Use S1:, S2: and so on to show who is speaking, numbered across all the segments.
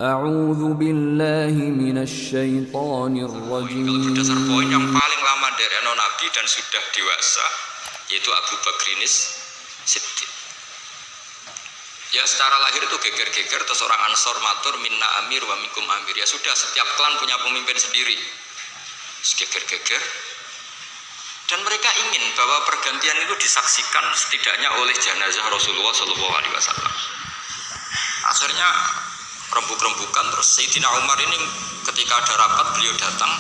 S1: A'udzu billahi minasyaitonir
S2: Kalau
S1: rajim.
S2: berdasar poin yang paling lama dari Nabi dan sudah dewasa, yaitu Abu Bakrinis Siddiq. Ya secara lahir itu geger-geger, terus orang Ansor matur minna amir wa minkum amir. Ya sudah, setiap klan punya pemimpin sendiri. Geger-geger. Dan mereka ingin bahwa pergantian itu disaksikan setidaknya oleh jenazah Rasulullah SAW. Akhirnya rembuk-rembukan, terus Sayyidina Umar ini ketika ada rapat beliau datang,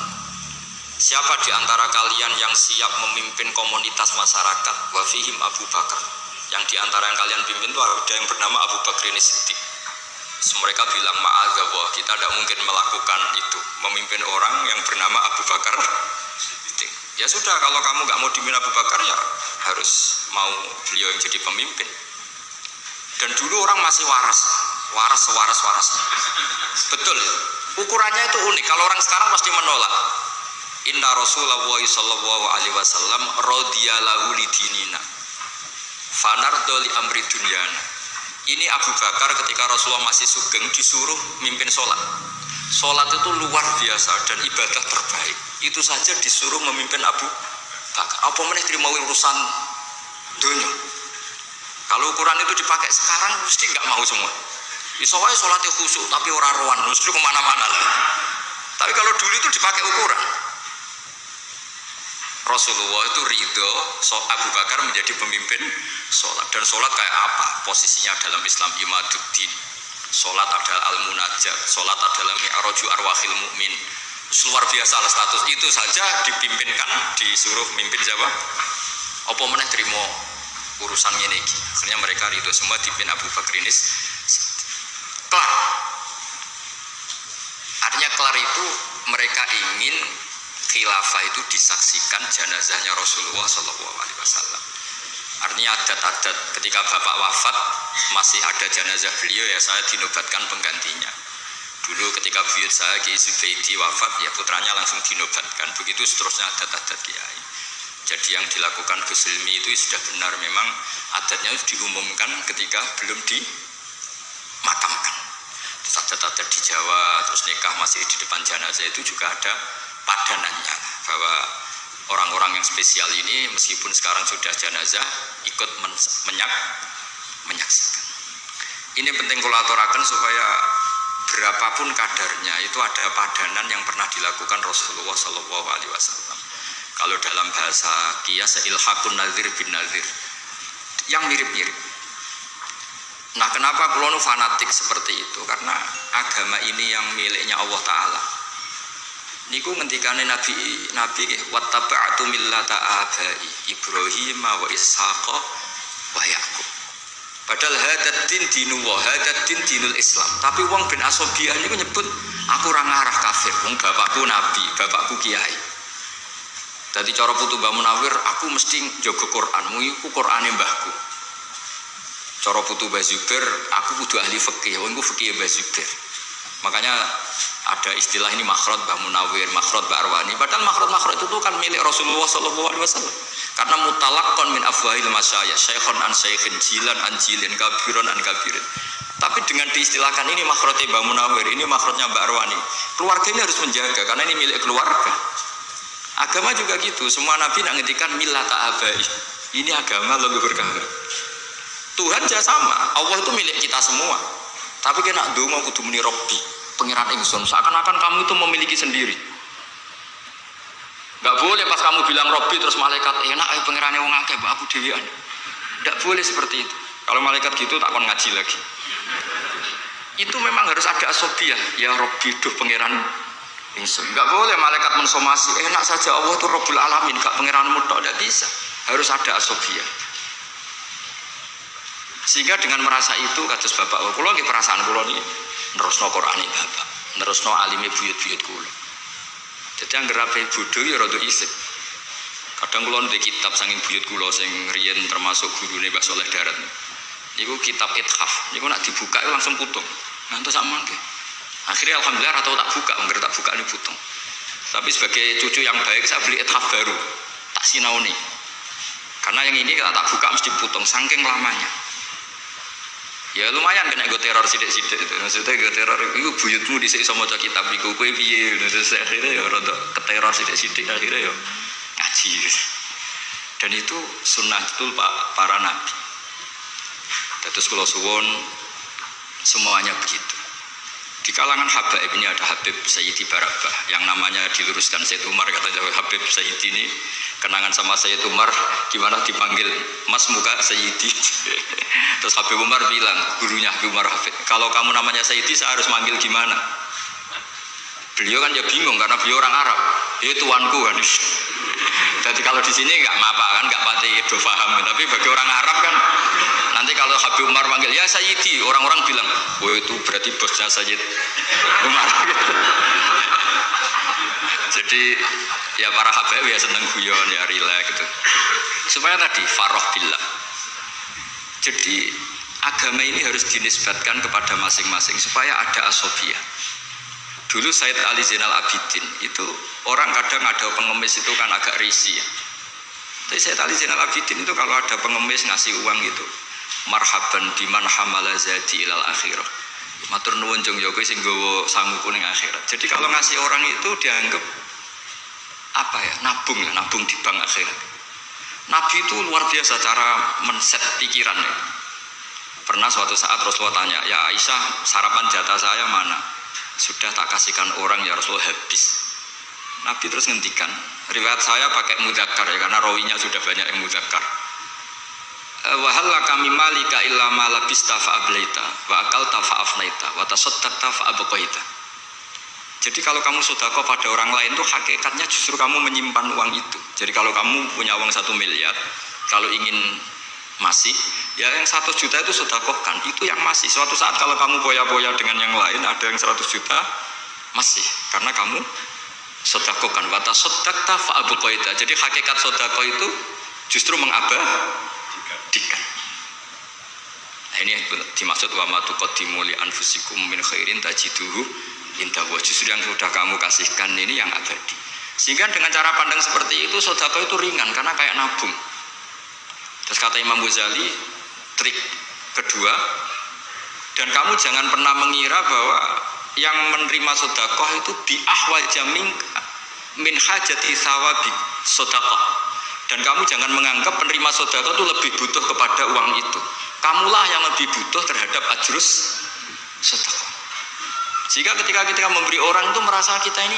S2: siapa di antara kalian yang siap memimpin komunitas masyarakat? Wa fihim Abu Bakar. Yang di antara yang kalian pimpin itu ada yang bernama Abu Bakrinis Siddiq. Mereka bilang ma'adzallah, kita tidak mungkin melakukan itu, memimpin orang yang bernama Abu Bakar Siddiq. Ya sudah, kalau kamu nggak mau dipimpin Abu Bakar ya harus mau beliau yang jadi pemimpin. Dan dulu orang masih waras sewaras-warasnya. Betul, ukurannya itu unik. Kalau orang sekarang pasti menolak. Inna Rasulullah sallallahu alaihi wasallam radhiyallahu lidinina fanardo li amri dunyana. Ini Abu Bakar ketika Rasulullah masih sugeng disuruh mimpin sholat. Sholat itu luar biasa dan ibadah terbaik. Itu saja disuruh memimpin Abu Bakar. Apa meneh terima urusan dunia? Kalau ukuran itu dipakai sekarang mesti nggak mau semua. Isowai sholatnya khusyuk tapi orang rohan, mesti kemana-mana lah. Tapi kalau dulu itu dipakai ukuran. Rasulullah itu ridho Abu Bakar menjadi pemimpin sholat. Dan sholat kayak apa? Posisinya dalam Islam imaduddin. Sholat adalah al-munajat, sholat adalah mi'raju arwahil mu'min. Luar biasa lah status itu saja dipimpinkan, disuruh mimpin siapa? Apa meneh terima urusan ini? Akhirnya mereka ridho semua dipimpin Abu Bakrinis kelar. Artinya kelar itu mereka ingin khilafah itu disaksikan jenazahnya Rasulullah SAW. Artinya adat-adat ketika bapak wafat masih ada jenazah beliau, ya saya dinobatkan penggantinya. Dulu ketika buyut saya Kiai Zubaidi wafat, ya putranya langsung dinobatkan. Begitu seterusnya adat-adat kiai. Jadi yang dilakukan Gus Ilmi itu sudah benar, memang adatnya diumumkan ketika belum dimakamkan. Terus adat-adat di Jawa, terus nikah masih di depan jenazah itu juga ada padanannya, bahwa orang-orang yang spesial ini meskipun sekarang sudah jenazah ikut menyaksikan. Ini penting kalau aturakan supaya berapapun kadarnya itu ada padanan yang pernah dilakukan Rasulullah SAW. Kalau dalam bahasa qiyas ilhaqun nazir bin nazir, yang mirip-mirip. Nah, kenapa kulo fanatik seperti itu? Karena agama ini yang miliknya Allah Ta'ala. Niku ngendikane Nabi wattaba'tu millata abai Ibrahim wa Ishaqa wa Yaqub. Padahal hadat din dinullah, hadat din dinul Islam. Tapi wong bin Asobiyah niku nyebut aku ora ngarah kafir, wong bapakku nabi, bapakku kiai. Dadi cara putu Mbah Munawir, aku mesti njaga Quran, iku Qurane mbahku. Cara putu Mbah Zubair, aku kudu ahli fikih, wong iku fikih Mbah Zubair. Makanya ada istilah ini makhraj Mbah Munawir, makhraj Mbah Arwani. Padahal makhraj itu kan milik Rasulullah SAW. Karena mutalaqqan min afwahil masyayikh, syaikhun an syaikhin, jilan an jilin, kabiron an kabirin. Tapi dengan diistilahkan ini makhrajnya Mbah Munawir, ini makhrajnya Mbah Arwani. Keluarga ini harus menjaga karena ini milik keluarga. Agama juga gitu, semua nabi nak ngendikan millata abai. Ini agama leluhur kami. Tuhan juga sama, Allah itu milik kita semua. Tapi kena donga kudu muni Rabbi, pangeran ingsun. Seakan-akan kamu itu memiliki sendiri. Enggak boleh pas kamu bilang Rabbi terus malaikat enak pangerane wong akeh mbak aku dhewean. Enggak boleh seperti itu. Kalau malaikat gitu tak kon ngaji lagi. Itu memang harus ada asobiyah, ya Rabbi duh pangeran ingsun. Enggak boleh malaikat mensomasi enak saja Allah itu Rabbul Alamin, enggak pangeranmu tok, enggak bisa. Harus ada asobiyah. Sehingga dengan merasa itu kados bapak kula nggih perasaan kula niki nerusno Qur'ane bapak, nerusno alime buyut-buyut kula. Jadi anggere ape bodho ya rada isih. Kadang kula ndek kitab saking buyut kula sing riyen termasuk gurune Mbak Soleh Darat. Niku kitab Ithaf. Niku nak dibuka langsung putung. Ngantos sak mangke. Akhirnya alhamdulillah atau tak buka, anggere tak buka ini putung. Tapi sebagai cucu yang baik saya beli Ithaf baru. Tak sinauni. Karena yang ini kalau tak buka mesti putung saking lamanya. Ya lumayan kena gue teror sidik-sidik itu. Maksudnya gue teror itu buyutmu dhisik iso maca kitab iku kowe piye. Terus akhirnya ya rada keteror sidik-sidik akhirnya ya ngaji. Dan itu sunnah betul Pak para nabi. Terus kalau suwon semuanya begitu. Di kalangan habaib ini ada Habib Sayyidi Barabah yang namanya diluruskan Sayyid Umar, kata Habib Sayyidi ini kenangan sama Sayyid Umar gimana dipanggil Mas muka Sayyidi. Terus Habib Umar bilang, gurunya Habib Umar Hafid, kalau kamu namanya Sayyidi saya harus manggil gimana? Beliau kan ya bingung karena beliau orang Arab. Ya tuanku kan. Jadi kalau di sini nggak ngapa kan, nggak pati do paham. Tapi bagi orang Arab kan, nanti kalau Habib Umar manggil ya Sayyidi, orang-orang bilang, oh itu berarti bosnya Sayyid Umar. Jadi ya para habaib ya seneng guyon ya rileks gitu. Supaya tadi faroh billah. Jadi agama ini harus dinisbatkan kepada masing-masing supaya ada asobiyah. Dulu Sayyid Ali Zainal Abidin itu orang kadang ada pengemis itu kan agak risih ya. Tapi Sayyid Ali Zainal Abidin itu kalau ada pengemis ngasih uang itu marhaban biman hamala zadi ilal akhirah. Matur nuwun jong yo kowe sing nggawa sanguku ning akhirat. Jadi kalau ngasih orang itu dianggap apa ya? Nabung lah, nabung di bank akhirat. Nabi itu luar biasa cara men-set pikirannya. Pernah suatu saat Rasulullah tanya, "Ya Aisyah, sarapan jatah saya mana?" Sudah tak kasihkan orang ya Rasulullah, habis. Nabi terus ngendikan, riwayat saya pakai mudzakkar ya karena rawinya sudah banyak yang mudzakkar. Wa hal kami malika illa ma labista fa ablaita wa akalta fa afnaita wa tasaddaqta fa abqaita. Jadi kalau kamu sedekah pada orang lain tuh hakikatnya justru kamu menyimpan uang itu. Jadi kalau kamu punya uang 1 miliar, kalau ingin masih, ya yang 1 juta itu sedekahkan, itu yang masih. Suatu saat kalau kamu boya-boya dengan yang lain, ada yang 100 juta masih, karena kamu sedekahkan. Wa tasaddaqta fa abqaita. Jadi hakikat sedekah itu justru mengabadikan. Nah, ini dimaksud wa ma tuqaddimu li anfusikum min khairin tajiduhu inda wa, justru yang sudah kamu kasihkan ini yang abadi. Sehingga dengan cara pandang seperti itu sedekah itu ringan karena kayak nabung. Terus kata Imam Ghazali, trik kedua, dan kamu jangan pernah mengira bahwa yang menerima sedekah itu bi'ahwaja min hajati thawabi sedekah. Dan kamu jangan menganggap penerima sedekah itu lebih butuh kepada uang itu. Kamulah yang lebih butuh terhadap ajrus sedekah. Sehingga ketika kita memberi orang itu merasa kita ini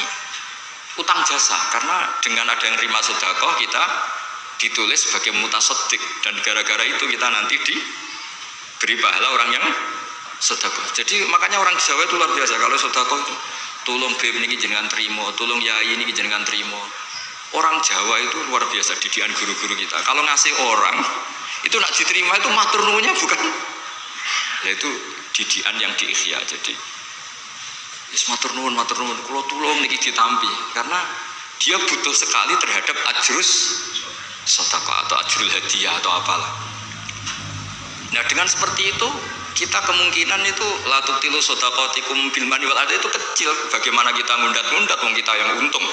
S2: utang jasa, karena dengan ada yang terima sedekah kita ditulis sebagai mutasaddiq, dan gara-gara itu kita nanti diberi pahala orang yang sedekah. Jadi makanya orang Jawa itu luar biasa kalau sedekah itu tulung beb niki jenengan trimo, tulung yai niki jenengan trimo. Orang Jawa itu luar biasa didikan guru-guru kita. Kalau ngasih orang itu nak diterima itu matur nuwunnya bukan, yaitu didikan yang diikhya. Jadi is matur nuwun kula tulung niki ditampi karena dia butuh sekali terhadap ajrus sedekah atau ajrul hadiah atau apalah. Nah dengan seperti itu kita kemungkinan itu la tutilu shadaqatikum bil mani wal adha itu kecil. Bagaimana kita ngundat-ngundat wong kita yang untung.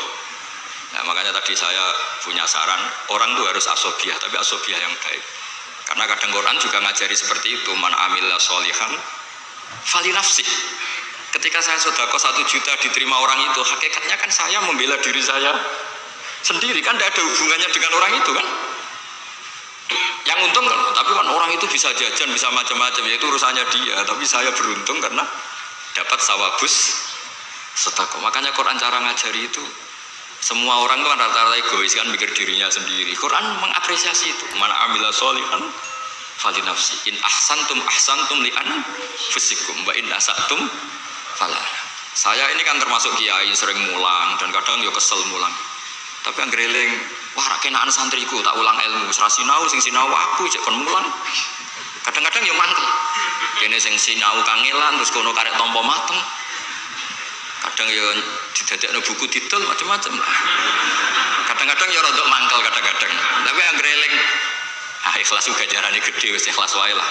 S2: Nah makanya tadi saya punya saran, orang itu harus asobiah, tapi asobiah yang baik. Karena kadang Quran juga ngajari seperti itu, man amila sholihan fali nafsih. Ketika saya sedekah 1 juta diterima orang itu, hakikatnya kan saya membela diri saya sendiri, kan tidak ada hubungannya dengan orang itu kan. Yang untung kan, tapi kan orang itu bisa jajan, bisa macam-macam, ya itu urusannya dia. Tapi saya beruntung karena dapat sawabus sedekah. Makanya Quran cara ngajari itu, semua orang kan rata-rata egois kan, mikir dirinya sendiri. Quran mengapresiasi itu, man amila sholihan fali nafsi, in ahsantum li anfusikum wa in asatum falah. Saya ini kan termasuk kiai sering mulang dan kadang yo kesel mulang. Tapi yang greling, wah rakenaan santriku tak ulang ilmu, serasinau sing sinau aku cek kon mulang. Kadang-kadang yo mantep. Kene sing sinau kangelan terus kono karek tompo mateng. Kadang yo didadekno buku didol macam-macam lah. Kadang-kadang yo rodok mangkel kadang-kadang. Tapi yang greling, ikhlas juga jarane gede wis ikhlas wae lah.